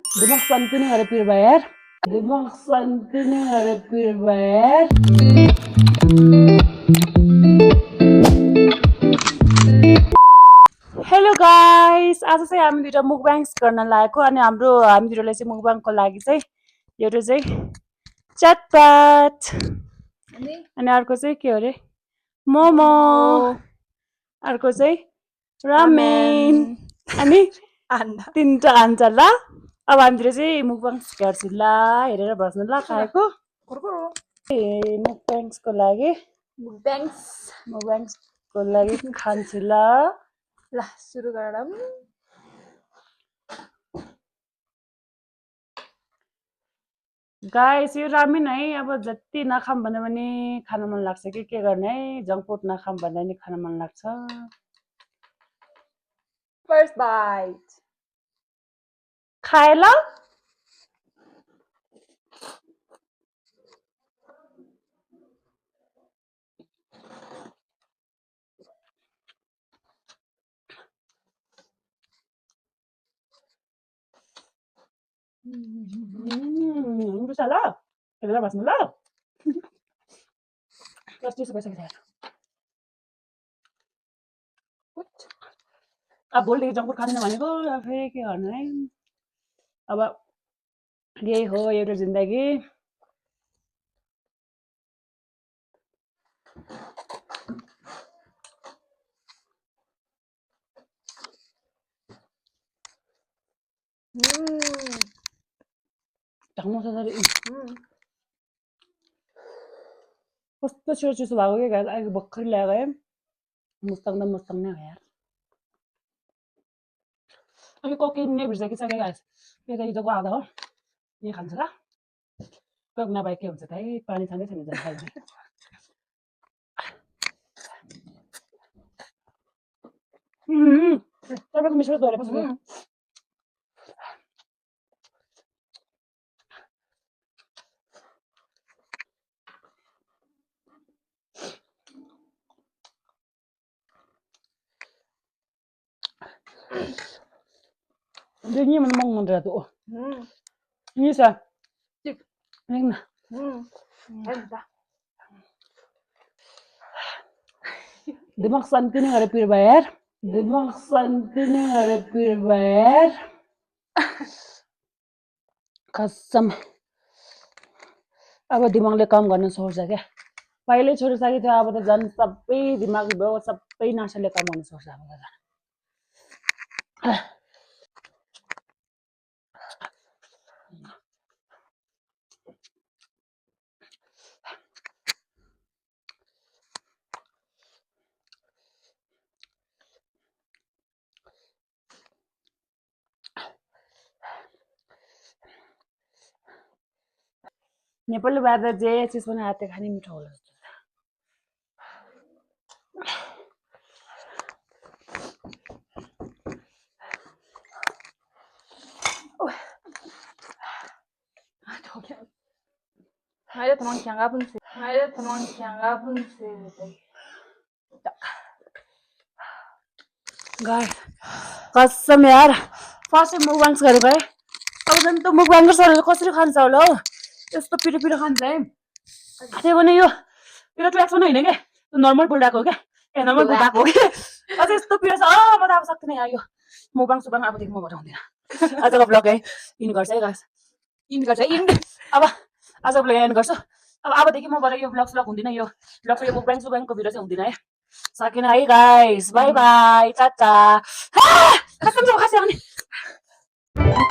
दिमाग शान्ति नै गरेर पिर भयो यार दिमाग शान्ति नै गरेर पिर भयो यार हेलो गाइस आज चाहिँ हामी दुईटा मुकबाङ्स गर्न लागेको अनि हामी दुईटाले चाहिँ मुकबाङको लागि चाहिँ एउटा चाहिँ चटपट अनि अर्को चाहिँ के हो रे मोमो अर्को चाहिँ रामेन अनि तीनटा खान्छ ल अब हामीतिर चाहिँ मुकबाङ्स गर्छु ल हेरेर बस्नु ल खाएको मुकबाङ्सको लागि मुकबाङ्सको लागि खान्छु ल सुरु गरौँ गाइस यो रामेन है अब जति नखाम भन्यो भने खान मन लाग्छ कि के गर्ने है जङ्क फुड नखाम भन्दा नि खान मन लाग्छ फर्स्ट बाइट खाए ल हुन्छ ल हेरेर बस्नु ल कस्तो भइसक्यो अब भोलिदेखि जङ्क फुड खाँदैन भनेको फेरि के गर्नु है अब यही हो एउटा जिन्दगी कस्तो छिटो चिसो भएको क्या गाइस अहिले भर्खर ल्याएको है मुस्ताङ नै हो यार अभी कोक नै भिडिसकिसक्यो गाइस यो त हिजोको आधा हो यो खान्छ ल कोक नभए के हुन्छ त है पानी छँदै छैन जस्तो खाइदिने तपाईँको मिठो गरेपछि Dia ni memang mandra tu. Ini sa. Ini na. दिमाग शान्ति नै गरेर पिर भयो यार दिमाग शान्ति नै गरेर पिर भयो यार कसम अब दिमागले काम गर्न छोड्छ क्या पहिले छोडिसकेको थियो अब त झन् सबै दिमाग भयो सबै नासाले काम गर्न छोड्छ अब त नेपाली बाजा जे चिज पनि हाते खाने मिठो होला जस्तो Ada teman kianga pun sih. Guys कसम यार फर्स्ट टाइम मुकबाङ्स गरेको है अब झन् त मुकबाङ्सहरूले कसरी खान्छ होला हौ यस्तो पिरो पिरो खान्छ है त्यही भने यो पिरो ट्र्याक्स पनि होइन क्या नर्मल बुढाको हो क्या नर्मल बुढाको हो क्या अझ यस्तो पिरो छ म त अब सक्दिनँ यार यो मुकबाङ सुबाङ अबदेखि म बनाउँदिनँ आजको ब्लग है इन गर्छ है गाइस अब आजको ब्लग एन्ड गर्छु अब अबदेखि मबाट यो ब्लग हुँदिनँ यो ब्लग यो मुकबाङ सुबाङको भिडियो चाहिँ हुँदिनँ है सकिन है गाइस बाई बाई टाटा कसम खासै भने